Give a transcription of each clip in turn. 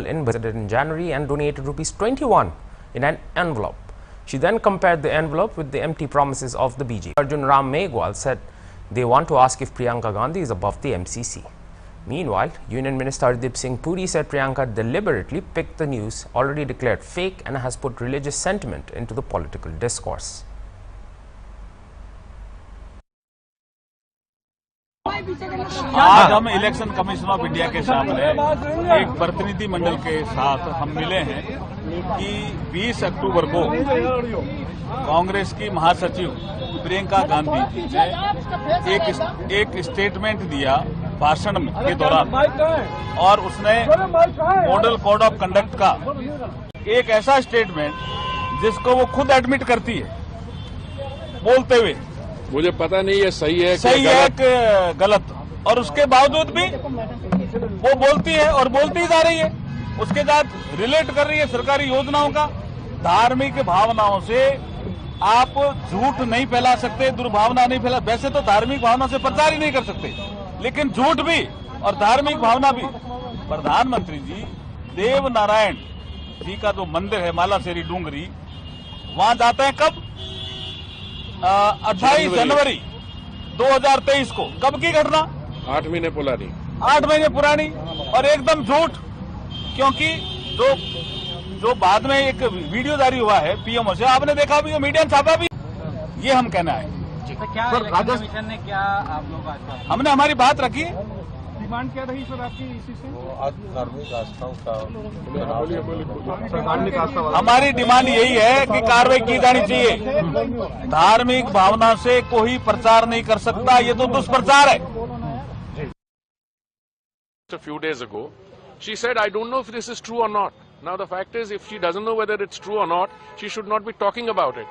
visited in January and donated rupees 21 in an envelope. She then compared the envelope with the empty promises of the BJP. Arjun Ram Meghwal said they want to ask if Priyanka Gandhi is above the MCC. Meanwhile, Union Minister Hardeep Singh Puri said Priyanka deliberately picked the news already declared fake and has put religious sentiment into the political discourse. आज हम election commission of India के सामने एक प्रतिनिधि मंडल के साथ हम मिले हैं कि 20 अक्टूबर को कांग्रेस की महासचिव प्रियंका गांधी ने एक स्टेटमेंट दिया भाषण के दौरान और उसने मॉडल कोड ऑफ कंडक्ट का एक ऐसा स्टेटमेंट जिसको वो खुद एडमिट करती है बोलते हुए मुझे पता नहीं है सही है कि गलत और उसके बावजूद भी वो बोलती है और बोलती जा रही है उसके साथ रिलेट कर रही है सरकारी योजनाओं का। धार्मिक भावनाओं से आप झूठ नहीं फैला सकते, दुर्भावना नहीं फैला। वैसे तो धार्मिक भावना से प्रचार ही नहीं कर सकते, लेकिन झूठ भी और धार्मिक भावना भी। प्रधानमंत्री जी देव नारायण जी का जो मंदिर है मालाशेरी डूंगरी, वहां जाते हैं कब? 28 जनवरी 2023 को। कब की घटना? 8 महीने पुरानी। 8 महीने पुरानी और एकदम झूठ, क्योंकि जो बाद में एक वीडियो जारी हुआ है पीएमओ से, आपने देखा भी, मीडिया ने छापा भी। ये हम कहना है। तो क्या कमीशन ने क्या आप लोग आज हमने हमारी बात रखी। डिमांड क्या रही सर आपकी इसी से? धार्मिक आस्थाओं का हमारी डिमांड यही है कि कार्रवाई की जानी चाहिए। धार्मिक भावना से कोई प्रचार नहीं कर सकता, ये तो दुष्प्रचार है। A few days ago, she said, I don't know if this is true or not. Now the fact is, if she doesn't know whether it's true or not, she should not be talking about it.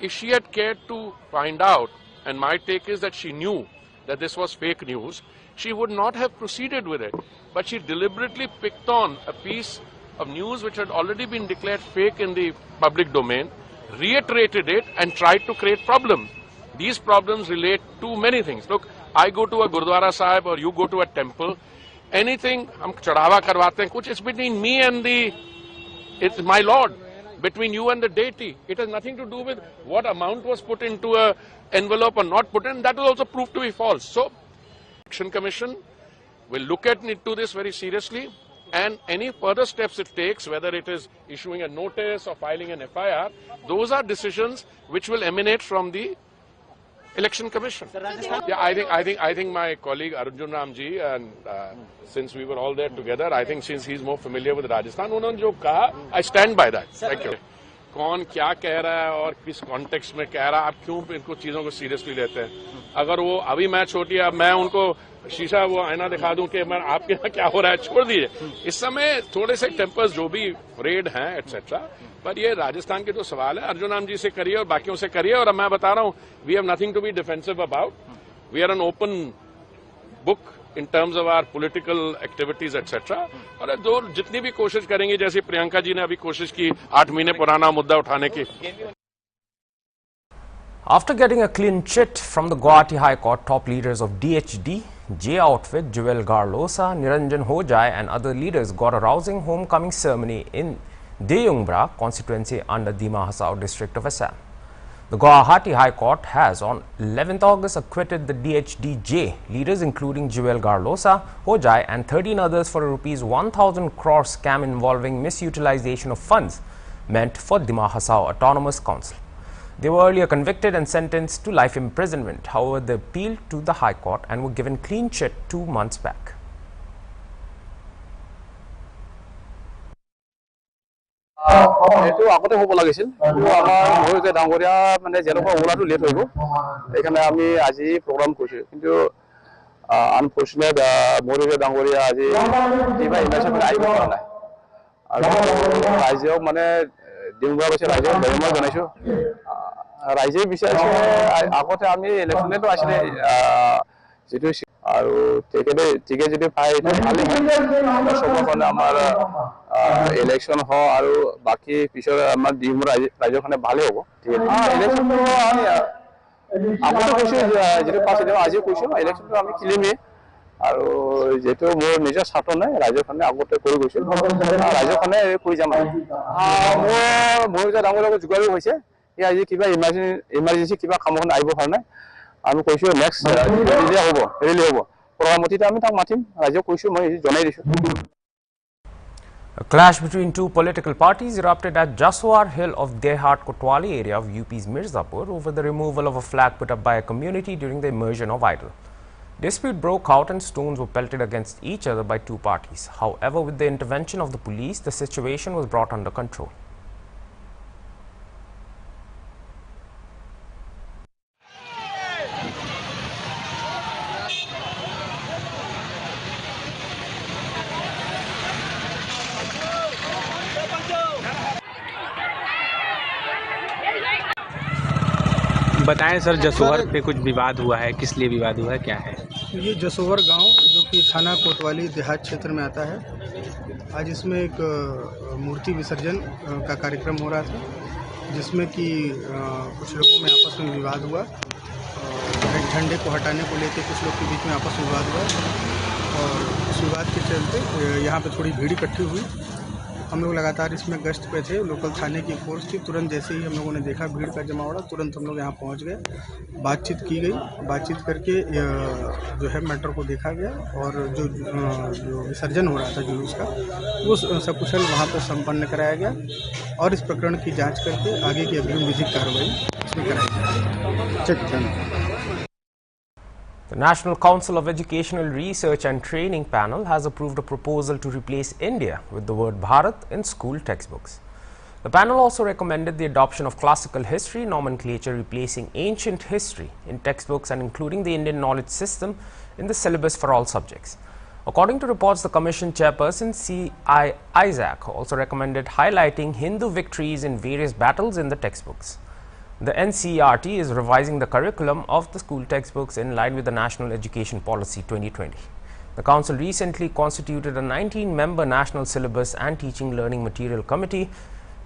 If she had cared to find out, and my take is that she knew that this was fake news, she would not have proceeded with it. But she deliberately picked on a piece of news which had already been declared fake in the public domain, reiterated it and tried to create problems. These problems relate to many things. Look, I go to a Gurdwara Sahib or you go to a temple, anything हम चढ़ावा करवाते हैं कुछ, it's between me and it's my Lord, between you and the deity. It has nothing to do with what amount was put into a envelope or not put in. That will also prove to be false. So, Election Commission will look into this very seriously, and any further steps it takes, whether it is issuing a notice or filing an FIR, those are decisions which will emanate from the Election Commission. Yeah, I think my colleague Arjun Ram ji, and since we were all there together, I think since he's more familiar with Rajasthan, उन्होंने जो कहा, I stand by that. Thank you. कौन क्या कह रहा है और किस कॉन्टेक्स्ट में कह रहा है, आप क्यों इनको चीजों को सीरियसली लेते हैं? अगर वो अभी मैच होती है, अब मैं उनको शीशा वो आईना दिखा दूं कि मैं आपके यहाँ क्या हो रहा है, छोड़ दीजिए। इस समय थोड़े से टेम्पर्स जो भी रेड हैं एटसेट्रा, पर ये राजस्थान के जो सवाल है अर्जुन राम जी से करिए और बाकियों से करिए। और मैं बता रहा हूँ, we have nothing to be defensive about, we are an open book in terms of our political activities etc. और जो जितनी भी कोशिश करेंगे, जैसे प्रियंका जी ने अभी कोशिश की 8 महीने पुराना मुद्दा उठाने की। After getting a clean chit from the Guwahati High Court, top leaders of DHD, J outfit, Jewel Garlosa, Niranjan Hojai and other leaders got a rousing homecoming ceremony in Deyungbra constituency under Dima Hasao district of Assam. The Guwahati High Court has on 11th August acquitted the DHD-J leaders including Jewel Garlosa, Hojai and 13 others for a rupees 1,000 crore scam involving misutilization of funds meant for Dima Hasao Autonomous Council. They were earlier convicted and sentenced to life imprisonment. However, they appealed to the High Court and were given clean chit 2 months back. এইটো আগতে হ'ব লাগিছিল, কিন্তু আমাৰ মহিলা ডাঙৰীয়া মানে যেনেকুৱা ওলাটো লেট হৈ গ'ল, এইখানে আমি আজি প্ৰগ্ৰাম কৰিছোঁ। কিন্তু আনফৰ্চুনেট মহিলা ডাঙৰীয়া আজি কিবা ইমাৰ্জেঞ্চি আহিব পৰা নাই। আৰু ৰাইজক মানে ডিমগুৰা গৈছে, ৰাইজক ধন্যবাদ জনাইছোঁ। ৰাইজে বিচাৰিছে, আগতে আমি ইলেকশ্যনেতো আছিলে যিটো, আৰু টিকে যদি পায় এইটো ভালেই হয়। চবৰ কাৰণে আমাৰ ইলেকশ্যন হওক আৰু বাকী পিছৰ আমাৰ ডিমগুৰা ৰাইজৰ কাৰণে ভালেই হ'ব। ইলেকশ্যনটো আমি আগতে কৈছোঁ, যিটো পাছ আজিও কৈছোঁ, ইলেকশ্যনটো আমি খেলিমেই। আৰু যেটো মোৰ নিজৰ ছাত্ৰ নাই ৰাজ্যখনে আগতে কৰি গৈছিল ৰাজ্যখনে কৰি যাম মোৰ যে ডাঙৰ লগত যোগাযোগ হৈছে এই আজি কিবা ইমাৰ্জেন্সি কিবা কামখন আহিব কাৰণে আমি কৈছো নেক্সট ৰিলি হ'ব প্ৰগ্ৰামতিতে আমি তাক মাতিম ৰাজ্যক কৈছো মই জনাই দিছো A clash between two political parties erupted at Jaswar Hill of Dehat Kotwali area of UP's Mirzapur over the removal of a flag put up by a community during the immersion of idol. Dispute broke out and stones were pelted against each other by two parties. However, with the intervention of the police, the situation was brought under control. बताएं sir, जसोवर पे कुछ विवाद हुआ है, किस लिए विवाद हुआ है, क्या है? ये जसोवर गांव जो कि थाना कोतवाली देहात क्षेत्र में आता है, आज इसमें एक मूर्ति विसर्जन का कार्यक्रम हो रहा था जिसमें कि कुछ लोगों में आपस में विवाद हुआ और झंडे को हटाने को लेकर कुछ लोग के बीच में आपस में विवाद हुआ और इस विवाद के चलते यहाँ पे थोड़ी भीड़ इकट्ठी हुई। हम लोग लगातार इसमें गश्त पे थे, लोकल थाने की फोर्स थी। तुरंत जैसे ही हम लोगों ने देखा भीड़ का जमावड़ा, तुरंत हम लोग यहाँ पहुँच गए, बातचीत की गई। बातचीत करके जो है मैटर को देखा गया और जो विसर्जन हो रहा था जुलूस का वो सकुशल वहाँ पर संपन्न कराया गया और इस प्रकरण की जांच करके आगे की अग्रिम विधिक कार्रवाई इसमें कराई जाएगी। The National Council of Educational Research and Training panel has approved a proposal to replace India with the word Bharat in school textbooks. The panel also recommended the adoption of classical history nomenclature replacing ancient history in textbooks and including the Indian knowledge system in the syllabus for all subjects. According to reports, the Commission chairperson C.I. Isaac also recommended highlighting Hindu victories in various battles in the textbooks. The NCERT is revising the curriculum of the school textbooks in line with the National Education Policy 2020. The Council recently constituted a 19-member National Syllabus and Teaching Learning Material Committee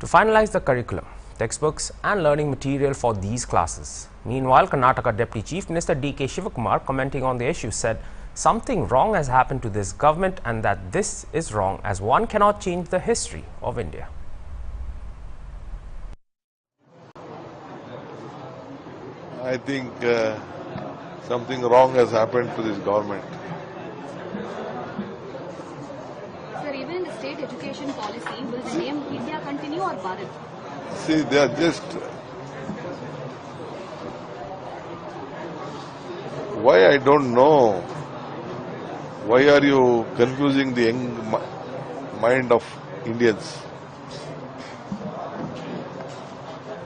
to finalize the curriculum, textbooks and learning material for these classes. Meanwhile, Karnataka Deputy Chief Minister D.K. Shivakumar, commenting on the issue, said something wrong has happened to this government and that this is wrong as one cannot change the history of India. I think something wrong has happened to this government. Sir, even in the state education policy, will the name India continue or Bharat? See, they are just... Why, I don't know. Why are you confusing the young mind of Indians?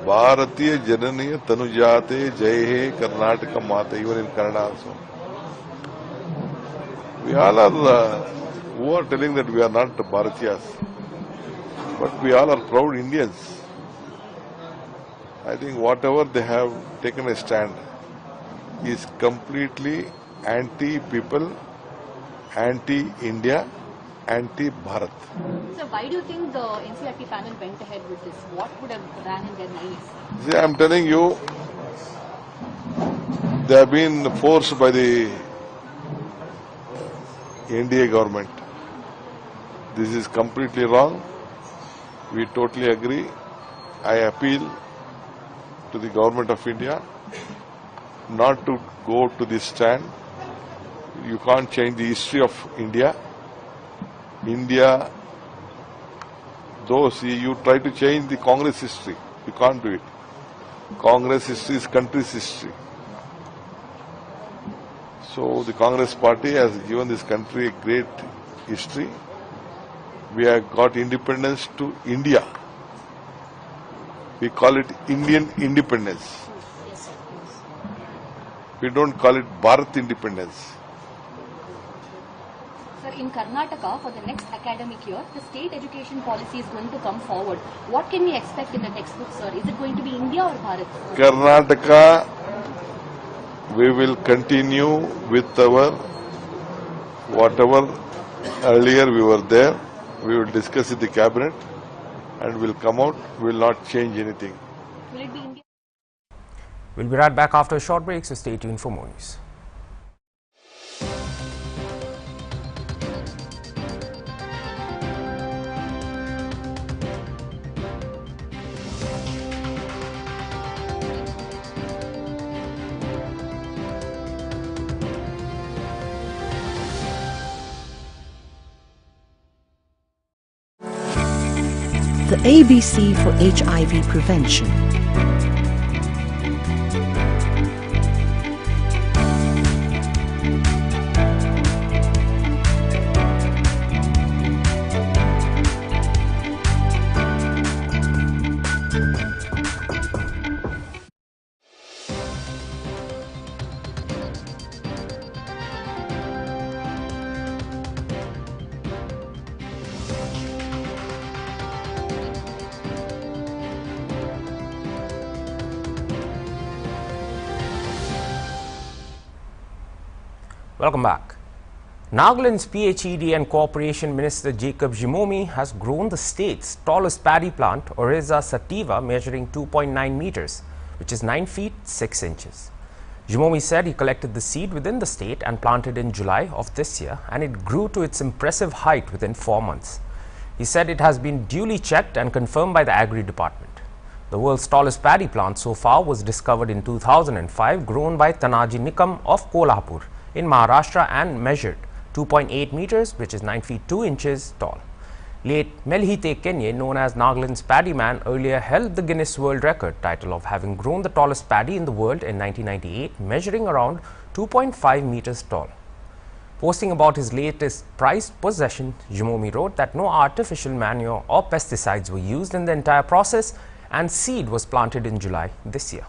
Bharatiya Jananiya Tanujate Jai He Karnataka Mata, even in Kannada also. We all are, who are telling that we are not Bharatiyas, but we all are proud Indians. I think whatever they have taken a stand is completely anti-people, anti-India, anti-Bharat. So why do you think the NCERT panel went ahead with this? What would have ran in their minds? See, I am telling you, they have been forced by the NDA government. This is completely wrong. We totally agree. I appeal to the government of India not to go to this stand. You can't change the history of India. India, though you try to change the Congress history, you can't do it. Congress history is country's history. So the Congress party has given this country a great history. We have got independence to India. We call it Indian independence. We don't call it Bharat independence. Sir, in Karnataka, for the next academic year, the state education policy is going to come forward. What can we expect in the textbook, sir? Is it going to be India or Bharat? Karnataka, we will continue with our, whatever earlier we were there, we will discuss in the cabinet and will come out, we will not change anything. Will it be India? We'll be right back after a short break, so stay tuned for more news. the ABC for HIV prevention. Welcome back. Nagaland's PHED and Cooperation Minister Jacob Jimomi has grown the state's tallest paddy plant, Oriza sativa, measuring 2.9 meters, which is 9 feet 6 inches. Jimomi said he collected the seed within the state and planted in July of this year, and it grew to its impressive height within 4 months. He said it has been duly checked and confirmed by the Agri Department. The world's tallest paddy plant so far was discovered in 2005, grown by Tanaji Nikam of Kolhapur in Maharashtra and measured 2.8 meters, which is 9 feet 2 inches tall. Late Melhite Kenye, known as Nagaland's Paddy Man, earlier held the Guinness World Record title of having grown the tallest paddy in the world in 1998, measuring around 2.5 meters tall. Posting about his latest prized possession, Jimomi wrote that no artificial manure or pesticides were used in the entire process and seed was planted in July this year.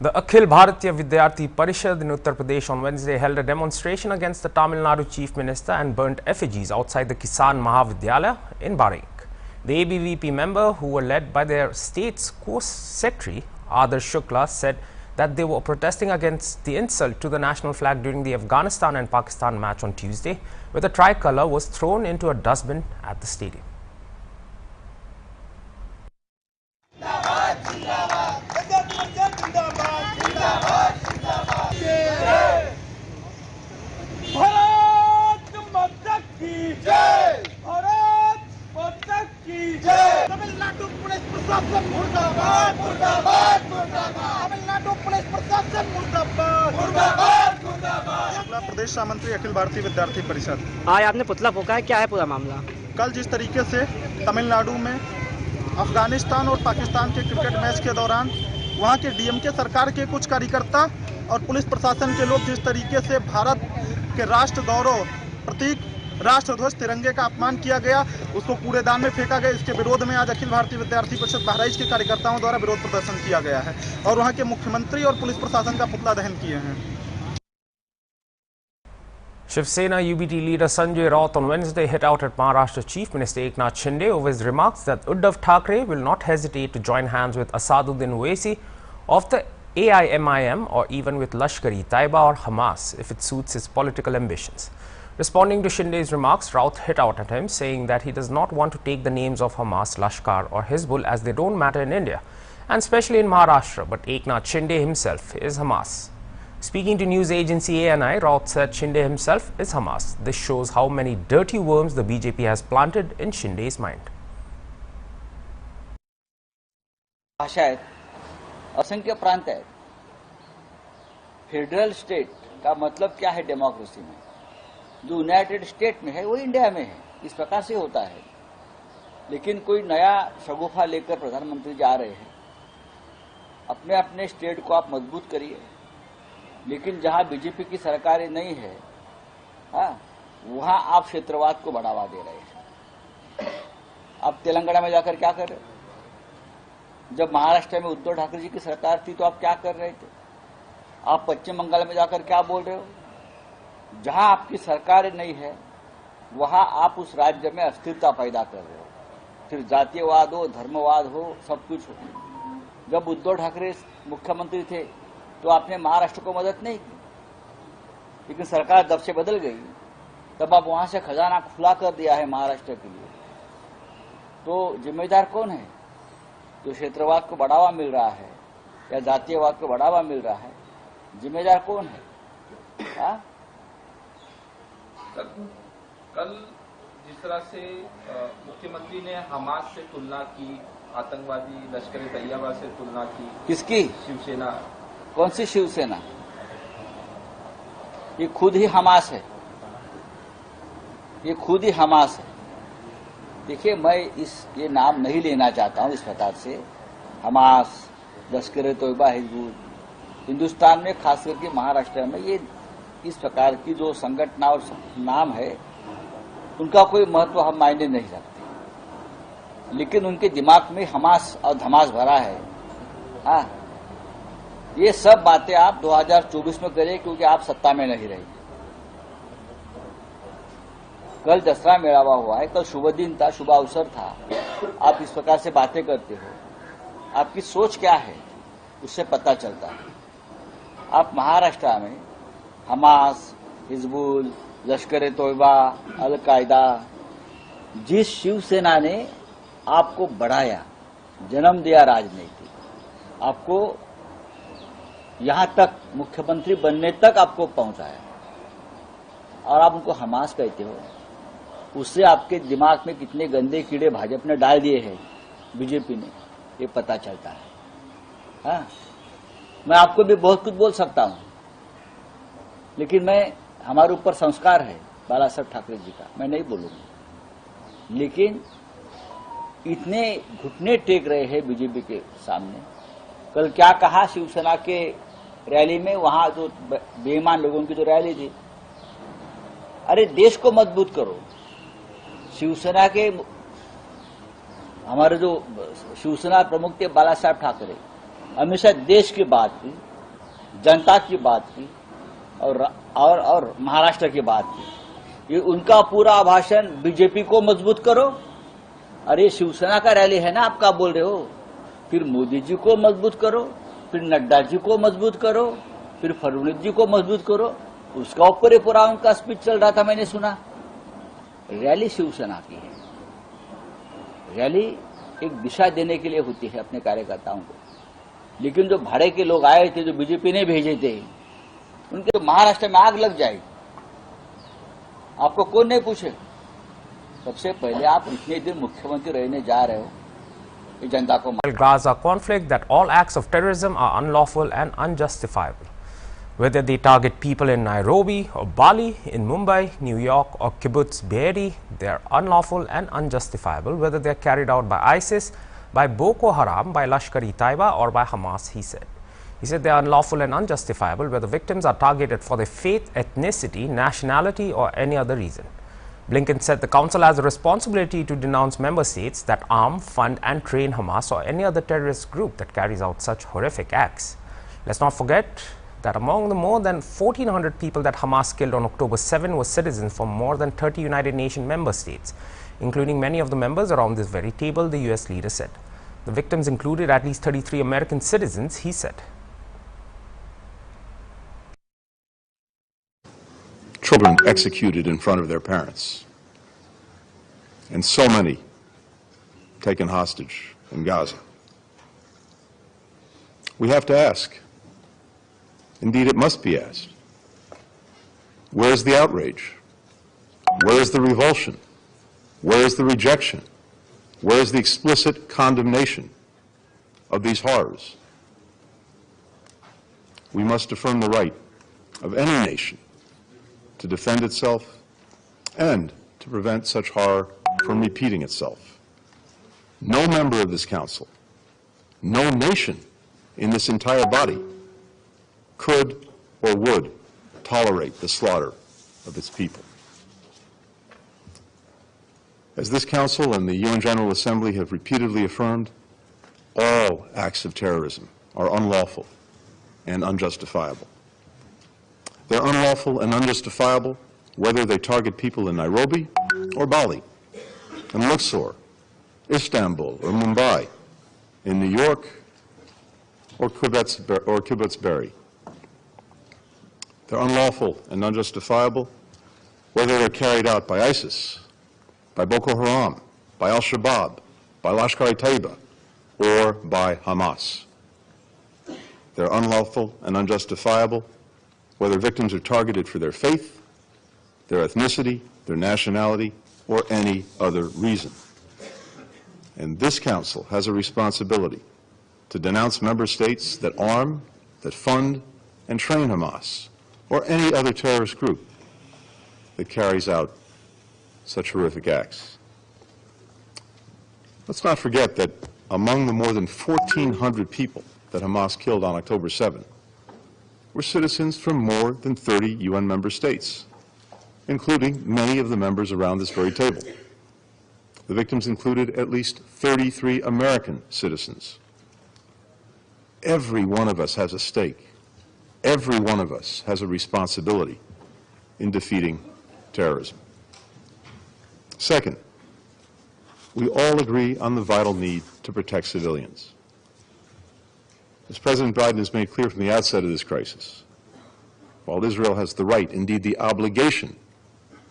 The Akhil Bharatiya Vidyarthi Parishad in Uttar Pradesh on Wednesday held a demonstration against the Tamil Nadu Chief Minister and burnt effigies outside the Kisan Mahavidyalaya in Barik. The ABVP member, who were led by their state's co-secretary Adarsh Shukla, said that they were protesting against the insult to the national flag during the Afghanistan and Pakistan match on Tuesday, where the tricolour was thrown into a dustbin at the stadium. प्रदेश सामंत्री अखिल भारतीय विद्यार्थी परिषद। आज आपने पुतला फूंका है, क्या है पूरा मामला? कल जिस तरीके से तमिलनाडु में अफगानिस्तान और पाकिस्तान के क्रिकेट मैच के दौरान वहां के डीएमके सरकार के कुछ कार्यकर्ता और पुलिस प्रशासन के लोग जिस तरीके से भारत के राष्ट्र गौरव प्रतीक राष्ट्रध्वज तिरंगे का अपमान किया गया, उसको कूड़ेदान में फेंका गया, इसके विरोध में आज अखिल भारतीय विद्यार्थी परिषद बहराइच के कार्यकर्ताओं द्वारा विरोध प्रदर्शन किया गया है और वहां के मुख्यमंत्री और पुलिस प्रशासन का पुतला दहन किए हैं। Shiv Sena UBT leader Sanjay Raut on Wednesday hit out at Maharashtra Chief Minister Eknath Shinde over his remarks that Uddhav Thackeray will not hesitate to join hands with Asaduddin Owaisi of the AIMIM or even with Lashkar-e-Taiba or Hamas if it suits his political ambitions. Responding to Shinde's remarks, Raut hit out at him, saying that he does not want to take the names of Hamas, Lashkar or Hizbul as they don't matter in India, and especially in Maharashtra, but Eknath Shinde himself is Hamas. Speaking to news agency ANI, Raut said Shinde himself is Hamas. This shows how many dirty worms the BJP has planted in Shinde's mind. भाषा असंख्य प्रांत है। Federal state का मतलब क्या है democracy में? जो यूनाइटेड स्टेट में है वो इंडिया में है, इस प्रकार से होता है। लेकिन कोई नया शगुफा लेकर प्रधानमंत्री जा रहे हैं। अपने अपने स्टेट को आप मजबूत करिए, लेकिन जहां बीजेपी की सरकारें नहीं है, वहां आप क्षेत्रवाद को बढ़ावा दे रहे हैं। आप तेलंगाना में जाकर क्या कर रहे हो? जब महाराष्ट्र में उद्धव ठाकरे जी की सरकार थी तो आप क्या कर रहे थे? आप पश्चिम बंगाल में जाकर क्या बोल रहे हो? जहां आपकी सरकार नहीं है वहां आप उस राज्य में अस्थिरता पैदा कर रहे हो, फिर जातीयवाद हो, धर्मवाद हो, सब कुछ हो। जब उद्धव ठाकरे मुख्यमंत्री थे तो आपने महाराष्ट्र को मदद नहीं की, लेकिन सरकार जब से बदल गई तब आप वहां से खजाना खुला कर दिया है महाराष्ट्र के लिए। तो जिम्मेदार कौन है? जो क्षेत्रवाद को बढ़ावा मिल रहा है या जातीयवाद को बढ़ावा मिल रहा है, जिम्मेदार कौन है? कल जिस तरह से मुख्यमंत्री ने हमास से तुलना की आतंकवादी लश्कर तैयबा से तुलना की। किसकी? शिवसेना। कौन सी शिवसेना? ये खुद ही हमास है, ये खुद ही हमास है। देखिए, मैं ये नाम नहीं लेना चाहता हूं इस प्रकार से। हमास, लश्कर तैयबा, हिजबुल, हिंदुस्तान में खास करके महाराष्ट्र में ये इस प्रकार की जो संगठन और नाम है, उनका कोई महत्व हम मायने नहीं रखते, लेकिन उनके दिमाग में हमास और धमास भरा है। हाँ, ये सब बातें आप 2024 में करें, क्योंकि आप सत्ता में नहीं रहेंगे। कल दसरा मेळावा हुआ है, कल शुभ दिन था, शुभ अवसर था। आप इस प्रकार से बातें करते हो, आपकी सोच क्या है उससे पता चलता है। आप महाराष्ट्र में हमास, हिजबुल, लश्कर तैयबा, अल-कायदा, जिस शिवसेना ने आपको बढ़ाया, जन्म दिया राजनीति, आपको यहां तक मुख्यमंत्री बनने तक आपको पहुंचाया, और आप उनको हमास कहते हो, उससे आपके दिमाग में कितने गंदे कीड़े भाजपा ने डाल दिए हैं, बीजेपी ने, ये पता चलता है। हाँ, मैं आपको भी बहुत कुछ बोल सकता हूं, लेकिन हमारे ऊपर संस्कार है बाला साहब ठाकरे जी का, मैं नहीं बोलूंगा। लेकिन इतने घुटने टेक रहे हैं बीजेपी के सामने। कल क्या कहा शिवसेना के रैली में, वहां जो बेईमान लोगों की जो रैली थी, अरे देश को मजबूत करो। शिवसेना के हमारे जो शिवसेना प्रमुख थे बाला साहब ठाकरे, हमेशा देश की बात की, जनता की बात की, और महाराष्ट्र की बात की। ये उनका पूरा भाषण बीजेपी को मजबूत करो। अरे शिवसेना का रैली है ना, आप क्या बोल रहे हो? फिर मोदी जी को मजबूत करो, फिर नड्डा जी को मजबूत करो, फिर फडणवीस जी को मजबूत करो। उसका ऊपर पूरा उनका स्पीच चल रहा था, मैंने सुना। रैली शिवसेना की है, रैली एक दिशा देने के लिए होती है अपने कार्यकर्ताओं को। लेकिन जो भाड़े के लोग आए थे, जो बीजेपी ने भेजे थे, उनके महाराष्ट्र में आग लग जाएगी। आपको कौन नहीं पूछे? सबसे पहले आप इतने दिन मुख्यमंत्री रहने जा रहे हो, ये जनता को। Gaza conflict that all acts of terrorism are unlawful and unjustifiable. Whether they target people in Nairobi or Bali, in Mumbai, New York or Kibbutz Be'eri, they are unlawful and unjustifiable, whether they are carried out by ISIS, by Boko Haram, by Lashkar-e-Taiba or by Hamas, he said. He said they are unlawful and unjustifiable where the victims are targeted for their faith, ethnicity, nationality or any other reason. Blinken said the council has a responsibility to denounce member states that arm, fund and train Hamas or any other terrorist group that carries out such horrific acts. Let's not forget that among the more than 1,400 people that Hamas killed on October 7 were citizens from more than 30 United Nations member states, including many of the members around this very table, the US leader said. The victims included at least 33 American citizens, he said. Children executed in front of their parents, and so many taken hostage in Gaza. We have to ask, indeed it must be asked, where is the outrage? Where is the revulsion? Where is the rejection? Where is the explicit condemnation of these horrors? We must affirm the right of any nation to defend itself and to prevent such horror from repeating itself. No member of this council, no nation in this entire body could or would tolerate the slaughter of its people. As this council and the UN General Assembly have repeatedly affirmed, all acts of terrorism are unlawful and unjustifiable. They're unlawful and unjustifiable whether they target people in Nairobi or Bali, in Luxor, Istanbul or Mumbai, in New York or Kibbutz Be'eri. They're unlawful and unjustifiable whether they're carried out by ISIS, by Boko Haram, by Al-Shabaab, by Lashkar-e-Taiba, or by Hamas. They're unlawful and unjustifiable whether victims are targeted for their faith, their ethnicity, their nationality, or any other reason. And this Council has a responsibility to denounce member states that arm, that fund, and train Hamas, or any other terrorist group that carries out such horrific acts. Let's not forget that among the more than 1,400 people that Hamas killed on October 7 were citizens from more than 30 UN member states, including many of the members around this very table. The victims included at least 33 American citizens. Every one of us has a stake. Every one of us has a responsibility in defeating terrorism. Second, we all agree on the vital need to protect civilians. As President Biden has made clear from the outset of this crisis, while Israel has the right, indeed the obligation,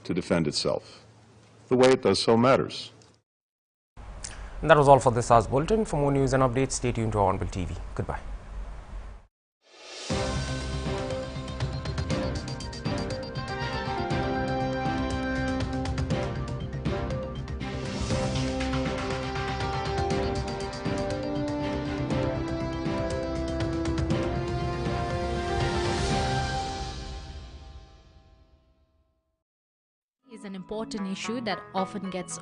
to defend itself, the way it does so matters. And that was all for this hour's bulletin. For more news and updates, stay tuned to Hornbilltv. Goodbye. Is an important issue that often gets